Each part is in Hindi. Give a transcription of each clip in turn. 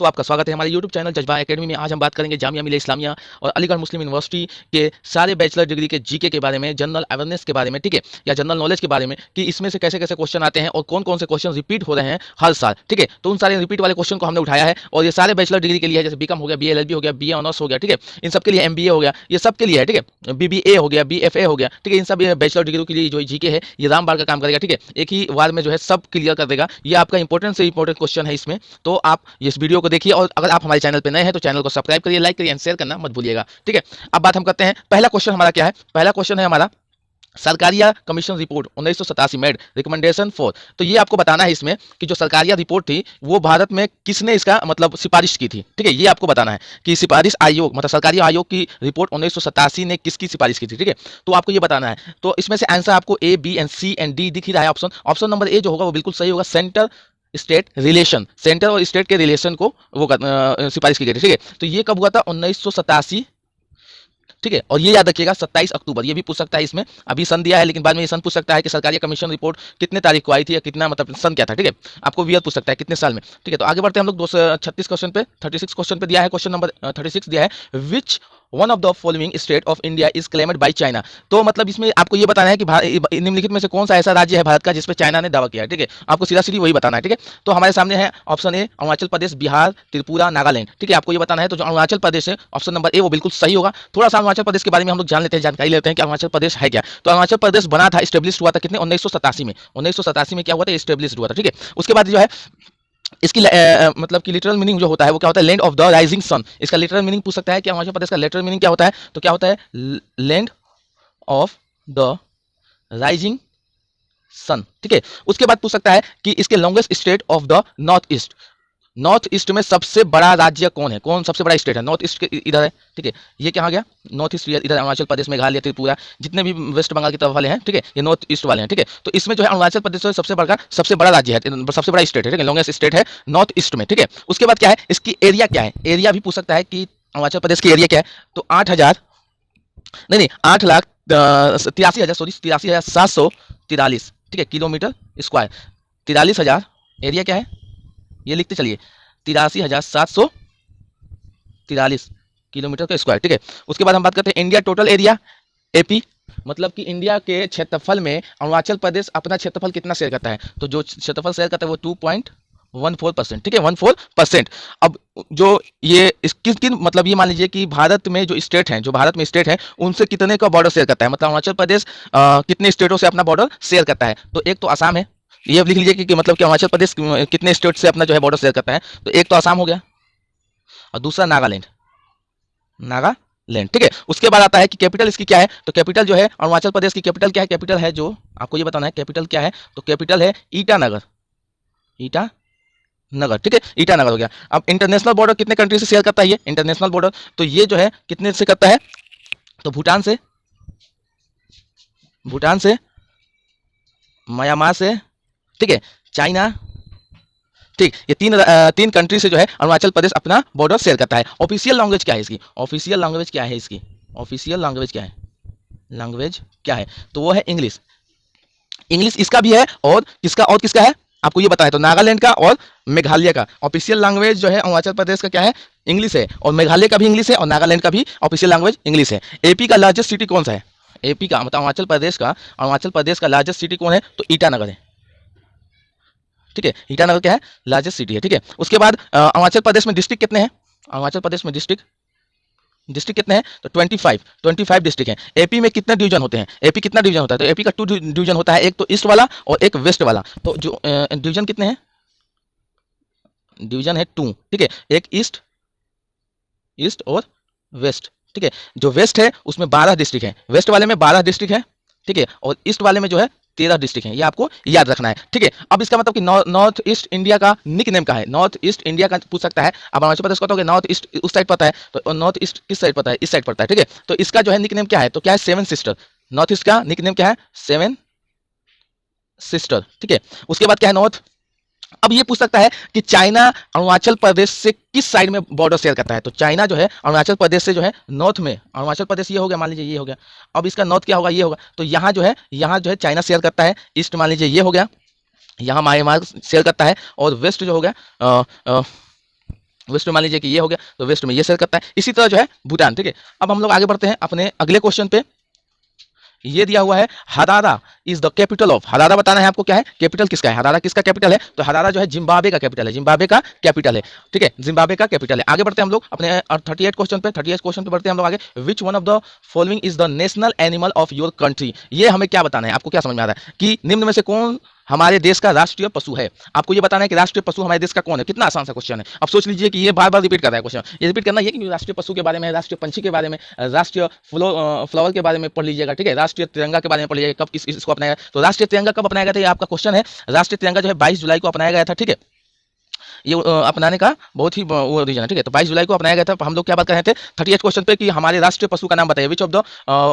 तो आपका स्वागत है हमारे YouTube चैनल जज्बा एकेडमी में। आज हम बात करेंगे जामिया मिलिया इस्लामिया और अलीगढ़ मुस्लिम यूनिवर्सिटी के सारे बैचलर डिग्री के जीके के बारे में, जनरल अवेयरनेस के बारे में, ठीक है, या जनरल नॉलेज के बारे में कि इसमें से कैसे कैसे क्वेश्चन आते हैं और कौन कौन से क्वेश्चन रिपीट हो रहे हैं हर साल, ठीक है। तो उन सारे रिपीट वाले क्वेश्चन को हमने उठाया है और ये सारे बैचलर डिग्री के लिए है, जैसे बीकॉम हो गया, BA LLB हो गया, BA ऑनर्स हो गया, ठीक है, इन सब के लिए, MBA हो गया, ये सब के लिए है, ठीक है, BBA हो गया, BFA हो गया, ठीक है, इन सब बैचलर डिग्री के लिए जो जीके है ये रामबाण का काम करेगा, ठीक है, एक ही बार में जो है सब क्लियर कर देगा। ये आपका इंपॉर्टेंट से इंपॉर्टेंट क्वेश्चन है इसमें, तो आप इस वीडियो को देखिए और अगर आप हमारे चैनल पे नए हैं तो चैनल को सब्सक्राइब करिए, लाइक करिए एंड शेयर करना मत भूलिएगा, ठीक है। अब बात हम करते हैं, पहला क्वेश्चन हमारा क्या है। पहला क्वेश्चन है हमारा Sarkaria commission report 1987 made recommendation for. तो ये आपको बताना है इसमें कि जो सरकारिया रिपोर्ट थी वो भारत में किसने इसका मतलब सिफारिश की थी, ठीक है, ये आपको बताना है कि सिफारिश आयोग मतलब सरकारी आयोग की रिपोर्ट 1987 ने किसकी सिफारिश की थी, ठीक है, तो आपको ये बताना है। तो इसमें से आंसर आपको A, B and C and D दिख ही रहा है। ऑप्शन नंबर A जो होगा वो बिल्कुल सही होगा। सेंटर स्टेट रिलेशन, सेंटर और स्टेट के रिलेशन को वो सिफारिश की गई थी, ठीक है। तो ये कब हुआ था? 1987, ठीक है। और ये याद रखिएगा 27 अक्टूबर, ये भी पूछ सकता है इसमें, अभी सन दिया है लेकिन बाद में ये सन पूछ सकता है कि सरकारी कमीशन रिपोर्ट कितने तारीख को आई थी या कितना मतलब सन क्या था, ठीक है, आपको वीयर पूछ सकता है कितने साल में, ठीक है। तो आगे बढ़ते हैं हम लोग 236 क्वेश्चन पे, 36 क्वेश्चन पे दिया है, क्वेश्चन नंबर 36 दिया है, which one of the following state of India is claimed by China. तो मतलब इसमें आपको ये बताना है कि निम्नलिखित में से कौन सा ऐसा राज्य है भारत का जिस पे चाइना ने दावा किया है, ठीक है, आपको सीधा सीधी वही बताना है, ठीक है। तो हमारे सामने है ऑप्शन ए अरुणाचल प्रदेश, बिहार, त्रिपुरा, नागालैंड, ठीक है, आपको ये बताना है। तो जो अरुणाचल प्रदेश है ऑप्शन नंबर ए वो बिल्कुल सही होगा। थोड़ा सा अरुणाचल प्रदेश के बारे में हम लोग जान लेते हैं, जानकारी लेते हैं कि अरुणाचल प्रदेश है क्या। तो अरुणाचल प्रदेश बना था, स्टेब्लिश हुआ था कितने? 1987 में। 1987 में क्या हुआ था? स्टेब्लिश हुआ था, ठीक है। उसके बाद जो है इसकी मतलब कि लिटरल मीनिंग जो होता है वो क्या होता है? Land of the rising sun. इसका लिटरल मीनिंग पूछ सकता है कि अरुणाचल प्रदेश का लिटरल मीनिंग क्या होता है? तो क्या होता है? Land of the rising sun, ठीक है। उसके बाद पूछ सकता है कि इसके longest state of the north east, north east में सबसे बड़ा राज्य कौन है? कौन सबसे बड़ा स्टेट है? नॉर्थ ईस्ट के इधर है, ठीक है, ये कहाँ गया? नॉर्थ ईस्ट इधर अरुणाचल प्रदेश, मेघालय, त्रिपुरा, जितने भी वेस्ट बंगाल की तरफ वाले हैं, ठीक है, ये नॉर्थ ईस्ट वाले हैं, ठीक है। तो इसमें जो है अरुणाचल प्रदेश सबसे बड़ा राज्य है, सबसे बड़ा स्टेट है, ठीक है, लॉन्गेस्ट स्टेट है नॉर्थ ईस्ट में, ठीक है। उसके बाद क्या है? इसकी एरिया क्या है? एरिया भी पूछ सकता है कि अरुणाचल प्रदेश की एरिया क्या है। तो 8,83,743, ठीक है, किलोमीटर स्क्वायर। 43,000 एरिया क्या है ये लिखते चलिए, 83,743 किलोमीटर का स्क्वायर, ठीक है। उसके बाद हम बात करते हैं इंडिया टोटल एरिया, AP, मतलब कि इंडिया के क्षेत्रफल में अरुणाचल प्रदेश अपना क्षेत्रफल कितना शेयर करता है? तो जो क्षेत्रफल शेयर करता है वो 2.14%, ठीक है, 14%। अब जो ये किन मतलब ये मान लीजिए कि भारत में जो स्टेट हैं, जो भारत में स्टेट हैं उनसे कितने का बॉर्डर शेयर करता है, मतलब अरुणाचल प्रदेश कितने स्टेटों से अपना बॉर्डर शेयर करता है। तो एक तो असम है, ये लिख लीजिए कि मतलब कि अरुणाचल प्रदेश कितने स्टेट से अपना जो है बॉर्डर शेयर करता है। तो एक तो असम हो गया और दूसरा नागालैंड, ठीक है। उसके बाद आता है कि कैपिटल इसकी क्या है। तो कैपिटल जो है अरुणाचल प्रदेश की कैपिटल क्या है? कैपिटल है जो आपको ये बताना है कैपिटल क्या है। तो कैपिटल है ईटानगर, ठीक है, ईटानगर हो गया। अब इंटरनेशनल बॉर्डर कितने कंट्री से शेयर करता है ये इंटरनेशनल बॉर्डर? तो ये जो है कितने से करता है? तो भूटान से, म्यांमार से, ठीक है, चाइना, ठीक, ये तीन कंट्री से जो है अरुणाचल प्रदेश अपना बॉर्डर शेयर करता है। ऑफिशियल लैंग्वेज क्या है इसकी? ऑफिशियल लैंग्वेज क्या है? तो वो है इंग्लिश। इसका भी है और किसका है आपको ये बताया। तो नागालैंड का और मेघालय का ऑफिशियल लैंग्वेज जो है अरुणाचल प्रदेश का क्या है? इंग्लिश है। और मेघालय का भी इंग्लिश है और नागालैंड का भी ऑफिशियल लैंग्वेज इंग्लिश है। AP का लार्जेस्ट सिटी कौन सा है? AP का मतलब अरुणाचल प्रदेश का लार्जेस्ट सिटी कौन है? तो ईटानगर है, ठीक है, ईटानगर क्या है? लार्जेस्ट सिटी है, ठीक है। उसके बाद अरुणाचल प्रदेश में डिस्ट्रिक्ट कितने हैं? अरुणाचल प्रदेश में डिस्ट्रिक्ट कितने हैं? तो 25 डिस्ट्रिक्ट हैं। AP में कितने डिवीजन होते हैं? AP कितना डिवीजन होता है? तो AP का 2 डिवीजन होता है, एक तो ईस्ट वाला और एक वेस्ट वाला। तो जो डिवीजन कितने हैं? डिवीजन है 2, ठीक है, एक ईस्ट और वेस्ट, ठीक है। जो वेस्ट है उसमें 12 डिस्ट्रिक्ट है, वेस्ट वाले में 12 डिस्ट्रिक्ट है, ठीक है, और ईस्ट वाले में जो है 13 डिस्ट्रिक्ट है। ये आपको याद रखना है, ठीक है। अब इसका मतलब कि नॉर्थ ईस्ट इंडिया का निक नेम का है, नॉर्थ ईस्ट इंडिया का पूछ सकता है। अब अरुणाचल प्रदेश को तो नॉर्थ ईस्ट उस साइड पता है, तो नॉर्थ ईस्ट किस साइड पता है? इस साइड पड़ता है, ठीक है। तो इसका जो है निक नेम क्या है? तो क्या है? 7 सिस्टर। नॉर्थ ईस्ट का निक नेम क्या है? 7 सिस्टर, ठीक है। उसके बाद क्या है? नॉर्थ। अब ये पूछ सकता है कि चाइना अरुणाचल प्रदेश से किस साइड में बॉर्डर शेयर करता है। तो चाइना जो है अरुणाचल प्रदेश से जो है नॉर्थ में, अरुणाचल प्रदेश ये हो गया, मान लीजिए ये हो गया। अब इसका नॉर्थ क्या होगा? ये होगा। तो यहाँ जो है चाइना शेयर करता है। ईस्ट मान लीजिए ये हो गया, यहाँ म्यांमार शेयर करता है। और वेस्ट जो हो गया वेस्ट में मान लीजिए कि ये हो गया, तो वेस्ट में ये शेयर करता है। इसी तरह जो है भूटान, ठीक है। अब हम लोग आगे बढ़ते हैं अपने अगले क्वेश्चन पे। ये दिया हुआ है हरारा इज द कैपिटल ऑफ, हरारा बताना है आपको क्या है, कैपिटल किसका है, हरारा किसका कैपिटल है, तो हरारा जो है जिम्बाब्वे का कैपिटल है, जिम्बाब्वे का कैपिटल है, ठीक है, जिम्बाब्वे का कैपिटल है। आगे बढ़ते हैं हम लोग अपने 38 क्वेश्चन पे, 38 क्वेश्चन पे बढ़ते हैं हम लोग आगे। Which one of the following is the national animal of your country, ये हमें क्या बताना है, आपको क्या समझ में आ रहा है कि निम्न में से कौन हमारे देश का राष्ट्रीय पशु है। आपको ये बताना है कि राष्ट्रीय पशु हमारे देश का कौन है। कितना आसान सा क्वेश्चन है। अब सोच लीजिए कि ये बार बार रिपीट कर रहा है क्वेश्चन, ये रिपीट करना है कि राष्ट्रीय पशु के बारे में, राष्ट्रीय पंछी के बारे में, राष्ट्रीय फ्लावर के बारे में पढ़ लीजिएगा, ठीक है, राष्ट्रीय तिरंगा के बारे में पढ़ लीजिएगा, कब इसको अपनाया गया। तो राष्ट्रीय तिरंगा कब अपनाया गया था, ये आपका क्वेश्चन है। राष्ट्रीय तिरंगा जो है 22 जुलाई को अपनाया गया था, ठीक है। ये अपनाने का बहुत ही वो रीजन है, ठीक है। तो 22 जुलाई को अपनाया गया था। हम लोग क्या बात कर रहे थे 38 क्वेश्चन पे कि हमारे राष्ट्रीय पशु का नाम बताइए। Which of the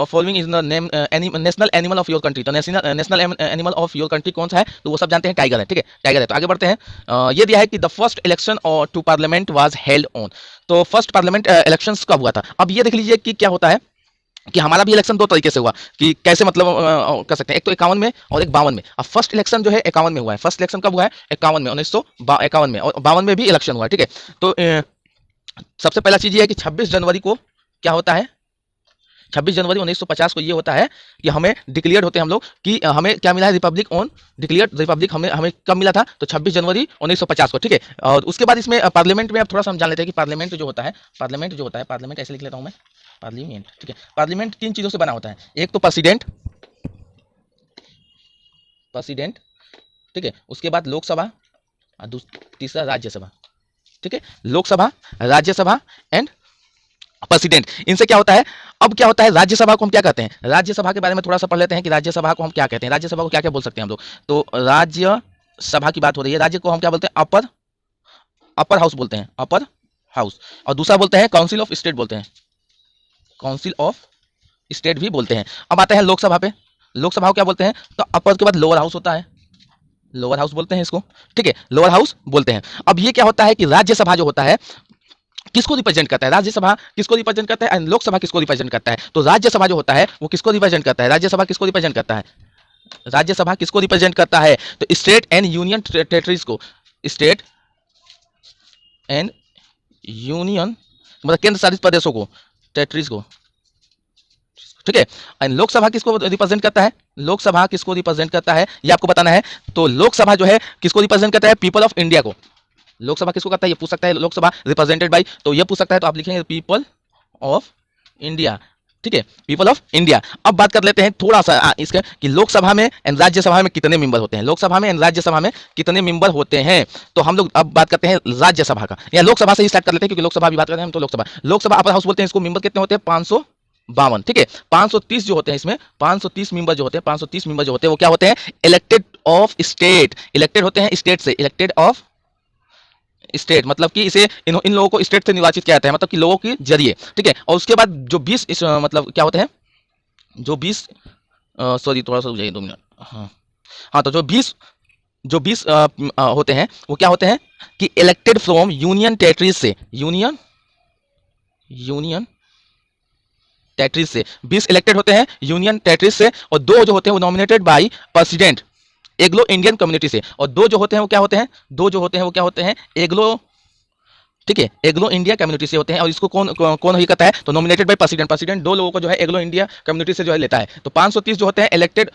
following is the name national animal of your country, तो national animal of your country कौन सा है, तो वो सब जानते हैं टाइगर है, ठीक है, टाइगर है। तो आगे बढ़ते हैं। ये दिया है कि the first election to parliament was held on, तो फर्स्ट पार्लियामेंट इलेक्शंस कब हुआ था। अब ये देख लीजिए कि क्या होता है कि हमारा भी इलेक्शन दो तरीके से हुआ कि कैसे मतलब कर सकते हैं, एक तो 51 में और एक 52 में। अब फर्स्ट इलेक्शन जो है 51 में हुआ है, फर्स्ट इलेक्शन कब हुआ है 51 में, 1951 में, और 52 में भी इलेक्शन हुआ है, ठीक है। तो सबसे पहला चीज ये है कि 26 जनवरी को क्या होता है, 26 जनवरी 1950 को ये होता है कि हमें डिक्लेयर होते हैं हम लोग कि हमें क्या मिला है, रिपब्लिक ऑन डिक्लेयर्ड रिपब्लिक हमें कब मिला था, तो 26 जनवरी 1950 को, ठीक है। और उसके बाद इसमें पार्लियामेंट में अब थोड़ा सा हम जान लेते हैं कि पार्लियामेंट जो होता है, पार्लियामेंट ऐसे लिख लेता हूँ मैं, पार्लियामेंट, ठीक है। पार्लियामेंट 3 चीजों से बना होता है, एक तो प्रेसिडेंट, ठीक है, उसके बाद लोकसभा और तीसरा राज्यसभा, ठीक है। लोकसभा, राज्यसभा एंड प्रेसिडेंट, इनसे क्या होता है। अब क्या होता है, राज्यसभा को हम क्या कहते हैं, राज्यसभा के बारे में थोड़ा सा पढ़ लेते हैं कि राज्यसभा को हम क्या कहते हैं, राज्यसभा को क्या क्या बोल सकते हैं हम लोग। तो राज्यसभा की बात हो रही है, राज्य को हम क्या बोलते हैं, अपर हाउस बोलते हैं, अपर हाउस। और दूसरा बोलते हैं काउंसिल ऑफ स्टेट बोलते हैं, काउंसिल ऑफ स्टेट भी बोलते हैं। अब आते हैं लोकसभा पे, लोकसभा को क्या बोलते हैं, तो अपर के बाद लोअर हाउस होता है, लोअर हाउस बोलते हैं इसको, ठीक है, लोअर हाउस बोलते हैं। अब ये क्या होता है कि राज्यसभा जो होता है किसको रिप्रेजेंट करता है, राज्यसभा किसको रिप्रेजेंट करता है एंड लोकसभा किसको रिप्रेजेंट करता है। तो राज्यसभा जो होता है वो किसको रिप्रेजेंट करता है, राज्यसभा किसको रिप्रेजेंट करता है, राज्यसभा किसको रिप्रेजेंट करता है, तो स्टेट एंड यूनियन टेरिटरीज को, स्टेट एंड यूनियन मतलब केंद्र शासित प्रदेशों को, टेरिटरीज को, ठीक है। एंड लोकसभा किसको रिप्रेजेंट करता है, लोकसभा किसको रिप्रेजेंट करता है ये आपको बताना है। तो लोकसभा जो है किसको रिप्रेजेंट करता है, पीपल ऑफ इंडिया को। लोकसभा किसको करता है ये पूछ सकता है, लोकसभा रिप्रेजेंटेड बाय, तो ये पूछ सकता है, तो आप लिखेंगे पीपल ऑफ इंडिया, ठीक है, पीपल ऑफ इंडिया। अब बात कर लेते हैं थोड़ा सा इसके कि लोकसभा में एंड राज्यसभा में कितने मेंबर होते हैं, लोकसभा में एंड राज्यसभा में कितने मेंबर होते हैं। तो हम लोग अब बात करते हैं राज्यसभा का, या लोकसभा से ही स्टार्ट कर लेते हैं क्योंकि लोकसभा भी बात करते हैं हम। तो लोकसभा अपर हाउस बोलते हैं इसको, मेंबर कितने होते हैं 552, ठीक है। 530 जो होते हैं इसमें 530 मेंबर जो होते हैं, 530 मेंबर जो होते हैं वो क्या होते हैं, इलेक्टेड ऑफ स्टेट, इलेक्टेड होते हैं स्टेट से, इलेक्टेड ऑफ स्टेट मतलब कि इसे इन लोगों को स्टेट से निर्वाचित किया जाता है, मतलब कि लोगों के जरिए, ठीक है। और उसके बाद जो 20 मतलब क्या होते हैं, जो 20 सॉरी थोड़ा सा रुक 2 मिनट, हाँ तो जो 20 होते हैं वो क्या होते हैं कि इलेक्टेड फ्रॉम यूनियन टेरिटरीज से, यूनियन टेरिटरीज से 20 इलेक्टेड होते हैं यूनियन टेरिटरीज से, और 2 जो होते हैं वो nominated by president Anglo Indian community से, और 2 जो होते हैं वो क्या होते हैं, 2 जो होते हैं वो क्या होते हैं एग्लो, ठीक है, एग्लो इंडिया कम्युनिटी से होते हैं। और इसको कौन ही करता है, तो नॉमिनेटेड बाय प्रेसिडेंट 2 लोगों को जो है एग्लो इंडिया कम्युनिटी से जो है लेता है। तो 530 जो होते हैं इलेक्टेड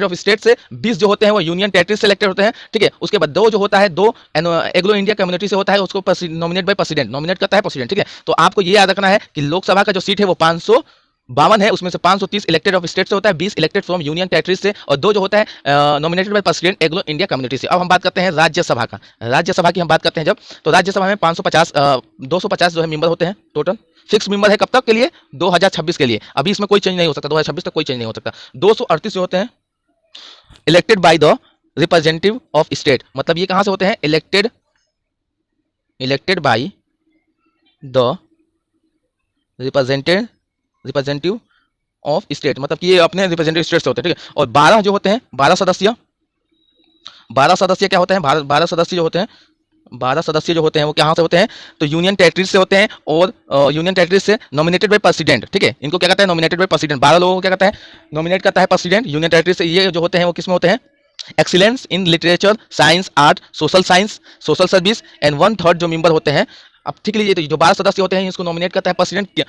ऑफ स्टेट से, 20 जो होते हैं वो यूनियन टेरिटरी से इलेक्टेड होते हैं, ठीक है। उसके बाद 2 जो होता है 2 एग्लो इंडिया कम्युनिटी से होता है, उसको नॉमिनेट बाय प्रेसिडेंट, नॉमिनेट करता है प्रेसिडेंट, ठीक है। तो आपको ये याद रखना है कि लोकसभा का जो सीट है वो 552 है, उसमें से 530 इलेक्टेड ऑफ स्टेट से होता है, 20 इलेक्टेड फ्रॉम यूनियन टेरिटरीज से, और 2 जो होता है nominated by president Anglo India community से। अब हम बात करते हैं राज्यसभा का, राज्यसभा की हम बात करते हैं जब, तो राज्यसभा में 250 जो है मेंबर होते हैं टोटल, फिक्स मेंबर है कब तक के लिए, 2026 के लिए, अभी इसमें कोई चेंज नहीं हो सकता, 2026 तक कोई चेंज नहीं हो सकता। 238 जो होते हैं elected by the representative of state, मतलब ये कहां से होते हैं, elected by the representative of state, मतलब कि ये अपने रिप्रेजेंटेटिव स्टेट से होते हैं, ठीक है। और 12 जो होते हैं 12 सदस्य क्या होते हैं, 12 सदस्य जो होते हैं, 12 सदस्य जो होते हैं वो कहाँ से होते हैं, तो यूनियन टेरिटरीज से होते हैं, और यूनियन टेरिटरीज से नॉमिनेटेड बाय प्रेसिडेंट, ठीक है। इनको क्या कहता है, नॉमिनेटेड बाय प्रेसिडेंट, 12 लोगों को क्या कहता है, नॉमिनेट करता है प्रेसिडेंट यूनियन टेरिटरी से। ये जो होते हैं वो किसमें होते हैं, excellence in literature, science, art, social science, social service and 1/3 जो मेंबर होते हैं। अब ठीक लीजिए, तो जो 12 सदस्य होते हैं इसको नॉमिनेट करता है प्रेसिडेंट।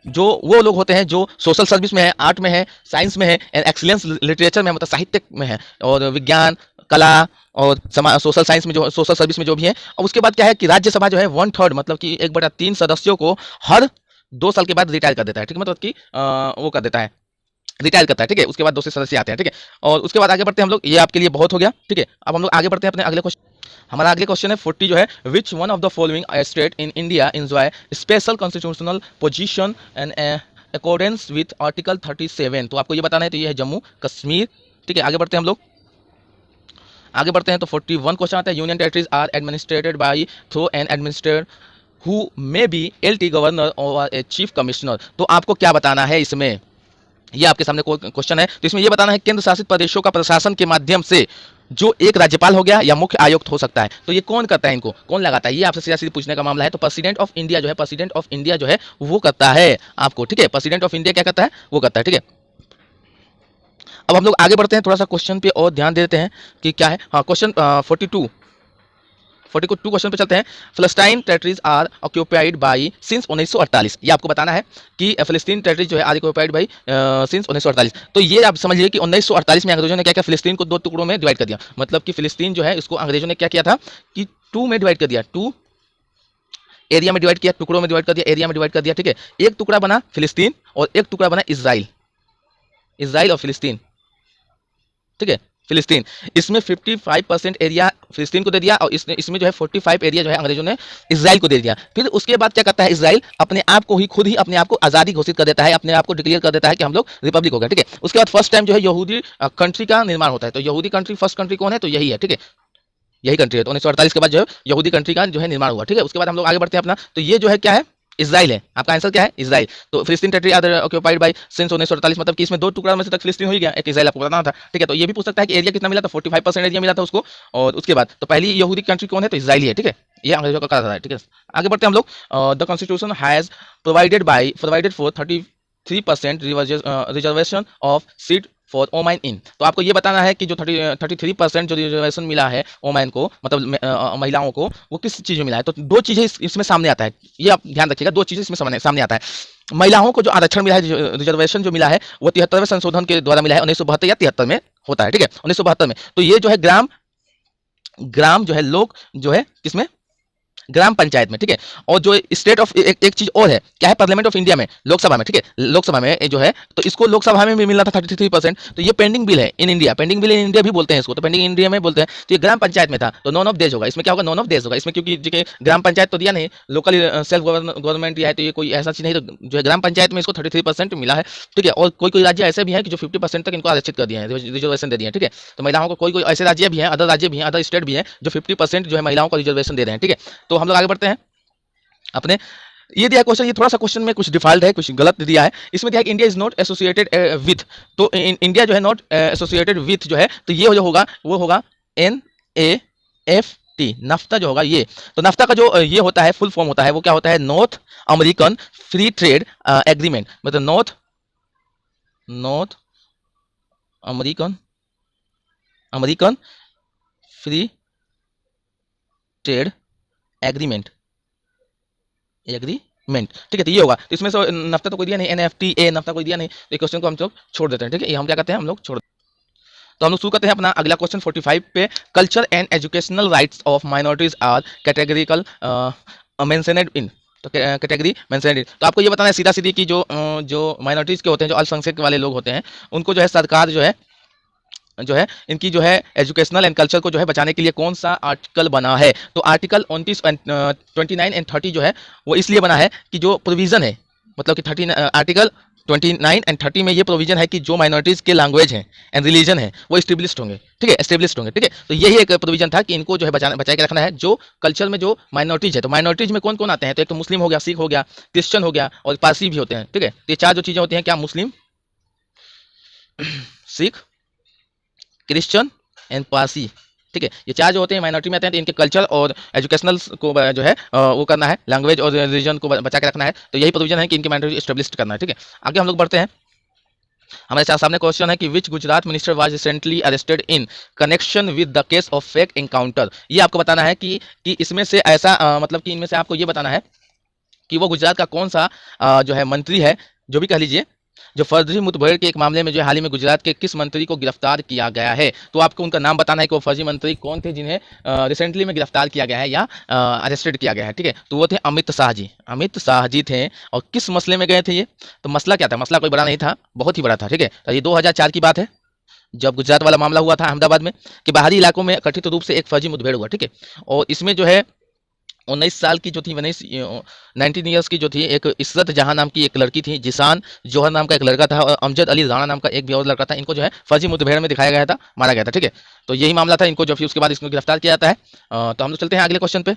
जो वो लोग होते हैं जो सोशल सर्विस में है, आर्ट में है, साइंस में है एंड एक्सीलेंस लिटरेचर में, मतलब साहित्य में है, और विज्ञान, कला और सोशल साइंस में, जो सोशल सर्विस में जो भी है। और उसके बाद क्या है कि राज्यसभा जो है 1/3 मतलब कि 1/3 सदस्यों को हर 2 साल के बाद रिटायर कर देता है, ठीक है, मतलब कि वो कर देता है, रिटायर करता है, ठीक है। उसके बाद दूसरे सदस्य आते हैं, ठीक है। और उसके बाद आगे बढ़ते हैं हम लोग, ये आपके लिए बहुत हो गया, ठीक है। अब हम लोग आगे बढ़ते हैं अपने अगले क्वेश्चन। हमारा अगले क्वेश्चन है 40 जो है, which one of the following state in India enjoy special constitutional position and accordance with article 37। तो आपको ये बताना है, तो ये है जम्मू कश्मीर, ठीक है। आगे बढ़ते हैं हम लोग, आगे बढ़ते हैं तो 41 क्वेश्चन आता है, union territories are administered by through an administrator who may be LT governor और ए चीफ कमिश्नर। तो आपको क्या बताना है इसमें, ये आपके सामने क्वेश्चन है। तो इसमें ये बताना है केंद्र शासित प्रदेशों का प्रशासन के माध्यम से जो एक राज्यपाल हो गया या मुख्य आयुक्त हो सकता है, तो ये कौन करता है, इनको कौन लगाता है, ये आपसे सीधा सीधा पूछने का मामला है। तो प्रेसिडेंट ऑफ इंडिया जो है, प्रेसिडेंट ऑफ इंडिया जो है वो करता है आपको, ठीक है। प्रेसिडेंट ऑफ इंडिया क्या करता है, वो करता है, ठीक है। अब हम लोग आगे बढ़ते हैं, थोड़ा सा क्वेश्चन पे और ध्यान देते हैं कि क्या है। हाँ, क्वेश्चन 42 क्वेश्चन पे चलते हैं। फिलिस्तीन territories are occupied by since 1948। ये आपको बताना है कि फिलिस्तीन टेरिटरी जो है आर ऑक्यूपाइड बाई सिंस 1948। तो ये आप समझिए कि 1948 में अंग्रेजों ने क्या किया, फिलिस्तीन को 2 टुकड़ों में डिवाइड कर दिया। मतलब कि फिलिस्तीन जो है इसको अंग्रेजों ने क्या किया था कि 2 में डिवाइड कर दिया, 2 एरिया में डिवाइड किया, टुकड़ों में डिवाइड कर दिया, एरिया में डिवाइड कर दिया, ठीक है। एक टुकड़ा बना फिलिस्तीन और एक टुकड़ा बना इजराइल, इजराइल और फिलिस्तीन, ठीक है, फिलिस्तीन। इसमें 55% एरिया फिलिस्तीन को दे दिया और इसमें जो है 45 एरिया जो है अंग्रेजों ने इजराइल को दे दिया। फिर उसके बाद क्या करता है इजराइल, अपने आप को ही खुद ही अपने आप को आज़ादी घोषित कर देता है, अपने आप को डिक्लेयर कर देता है कि हम लोग रिपब्लिक हो गए, ठीक है। उसके बाद फर्स्ट टाइम जो है यहूदी कंट्री का निर्माण होता है। तो यहूदी कंट्री, फर्स्ट कंट्री कौन है, तो यही है, ठीक है, यही कंट्री है। तो 1948 के बाद जो है यहूदी कंट्री का जो है निर्माण हुआ, ठीक है। उसके बाद हम लोग आगे बढ़ते हैं अपना, तो ये जो है क्या है, इजराइल है। आपका आंसर क्या है, इजराइल। तो फिलिस्तीन territory are occupied by since 1948, मतलब कि इसमें 2 टुकड़ा में से तक फिलिस्तीन हो ही गया, एक इजराइल आपको बताना था, ठीक है। तो ये भी पूछ सकता है कि एरिया कितना मिला, तो 45% एरिया मिला था उसको। और उसके बाद तो पहली यहूदी कंट्री कौन है, तो इजराइल है, ठीक है। ये अंग्रेजों का कहा था, ठीक है। आगे बढ़ते हैं हम लोग। The constitution has provided for 33% reservation of seat for women in. तो आपको ये बताना है कि जो 33% जो रिजर्वेशन मिला है ओमान को, मतलब महिलाओं को, वो किस चीज़ में मिला है। तो 2 चीज़ें इसमें सामने आता है, ये आप ध्यान रखिएगा, 2 चीज़ें इसमें सामने आता है। महिलाओं को जो आरक्षण मिला है, रिजर्वेशन जो मिला है, वो 73वें संशोधन के द्वारा मिला है, 1972 या 73 में होता है, ठीक है, 1972 में। तो ये जो है ग्राम जो है लोग जो है किसमें, ग्राम पंचायत में, ठीक है। और जो स्टेट ऑफ एक चीज और है, क्या है, पार्लियामेंट ऑफ इंडिया में, लोकसभा में, ठीक है, लोकसभा में जो है, तो इसको लोकसभा में भी मिलना था 33%। तो ये पेंडिंग बिल है in India, pending bill in India भी बोलते हैं इसको, तो पेंडिंग इंडिया में बोलते हैं। तो ये ग्राम पंचायत में था, तो नॉन ऑफ देश होगा। इसमें क्या होगा, नॉन ऑफ देश होगा इसमें, क्योंकि ग्राम पंचायत तो दिया नहीं, लोकल सेल्फ गवर्नमेंट दिया है, तो ये कोई ऐसा चीज नहीं। तो जो है ग्राम पंचायत में इसको 33% मिला है, ठीक है। और कोई कोई राज्य ऐसे भी हैं कि जो 50% तक इनको आरक्षित कर दिए हैं, रिजर्वेशन दे दिए हैं, ठीक है। तो महिलाओं को कोई ऐसे राज्य भी हैं, अदर राज्य भी हैं, अदर स्टेट भी हैं जो 50% जो है महिलाओं को रिजर्वेशन दे रहे हैं, ठीक है। तो हम लोग आगे बढ़ते हैं अपने, ये दिया क्वेश्चन, ये थोड़ा सा क्वेश्चन में कुछ डिफॉल्ट है, कुछ गलत दिया है। इसमें दिया है कि India is not associated with, तो इंडिया जो है नॉट एसोसिएटेड विथ जो है, तो ये जो होगा वो होगा NAFT, नाफ्ता जो होगा ये। तो नाफ्ता का जो ये होता है फुल फॉर्म होता है, वो क्या होता है, North American free trade agreement, मतलब North American free trade agreement, ठीक है। तो ये होगा, तो इसमें से नफ्ता तो कोई दिया नहीं, NFTA नफ्ता कोई दिया नहीं, तो क्वेश्चन को हम लोग छोड़ देते हैं, ठीक है। ये हम क्या करते हैं, हम लोग छोड़। तो हम लोग शुरू करते हैं अपना अगला क्वेश्चन 45 पे। Culture and educational rights of minorities are categorical mentioned in, तो कैटेगरी मेंशनड इन। तो आपको ये बताना है सीधा सीधी कि जो माइनॉरिटीज के होते हैं, जो अल्पसंख्यक वाले लोग होते हैं, उनको जो है सरकार जो है इनकी जो है एजुकेशनल एंड कल्चर को जो है बचाने के लिए कौन सा आर्टिकल बना है। तो आर्टिकल 29 एंड 30 जो है वो इसलिए बना है कि जो प्रोविजन है, मतलब कि आर्टिकल 29 एंड 30 में ये प्रोविजन है कि जो माइनॉरिटीज़ के लैंग्वेज हैं एंड रिलीजन है वो एस्टेब्लिश्ड होंगे, ठीक है, एस्टेब्लिश्ड होंगे, ठीक है। तो यही एक प्रोविजन था कि इनको जो है बचा के रखना है, जो कल्चर में जो माइनॉरिटीज है। तो माइनॉरिटीज में कौन कौन आते हैं, तो एक तो मुस्लिम हो गया, सिख हो गया, क्रिश्चियन हो गया और पारसी भी होते हैं, ठीक है। तो ये 4 जो चीज़ें होती हैं, क्या, मुस्लिम, सिख, क्रिश्चियन एंड पारसी, ठीक है। ये 4 जो होते हैं माइनॉरिटी में आते हैं, तो इनके कल्चर और एजुकेशनल को जो है वो करना है, लैंग्वेज और रिलीजन को बचा के रखना है। तो यही प्रोविजन है कि इनकी माइनॉरिटी एस्टेब्लिश करना है, ठीक है। आगे हम लोग बढ़ते हैं हमारे सामने क्वेश्चन है कि which Gujarat minister was recently arrested in connection with the case of fake encounter. ये आपको बताना है कि इसमें से ऐसा मतलब कि इनमें से आपको ये बताना है कि वो गुजरात का कौन सा जो है मंत्री है, जो भी कह लीजिए, जो फर्जी मुठभेड़ के एक मामले में जो है हाल ही में गुजरात के किस मंत्री को गिरफ्तार किया गया है। तो आपको उनका नाम बताना है कि वो फर्जी मंत्री कौन थे जिन्हें रिसेंटली में गिरफ्तार किया गया है या अरेस्टेड किया गया है। ठीक है, तो वो थे अमित शाह जी। अमित शाह जी थे। और किस मसले में गए थे ये? तो मसला क्या था? मसला कोई बड़ा नहीं था, बहुत ही बड़ा था। ठीक है, तो ये 2004 की बात है, जब गुजरात वाला मामला हुआ था अहमदाबाद में कि बाहरी इलाकों में कथित रूप से एक फर्जी मुठभेड़ हुआ। ठीक है, और इसमें जो है 19 साल की जो थी 19 ईयर्स की जो थी एक इशरत जहां नाम की एक लड़की थी, जिसान जौहर नाम का एक लड़का था, और अमजद अली राणा नाम का एक भी और लड़का था। इनको जो है फर्जी मुठभेड़ में दिखाया गया था, मारा गया था। ठीक है, तो यही मामला था। इनको जो फिर उसके बाद इसको गिरफ्तार किया जाता है। तो हम लोग चलते हैं अगले क्वेश्चन पे।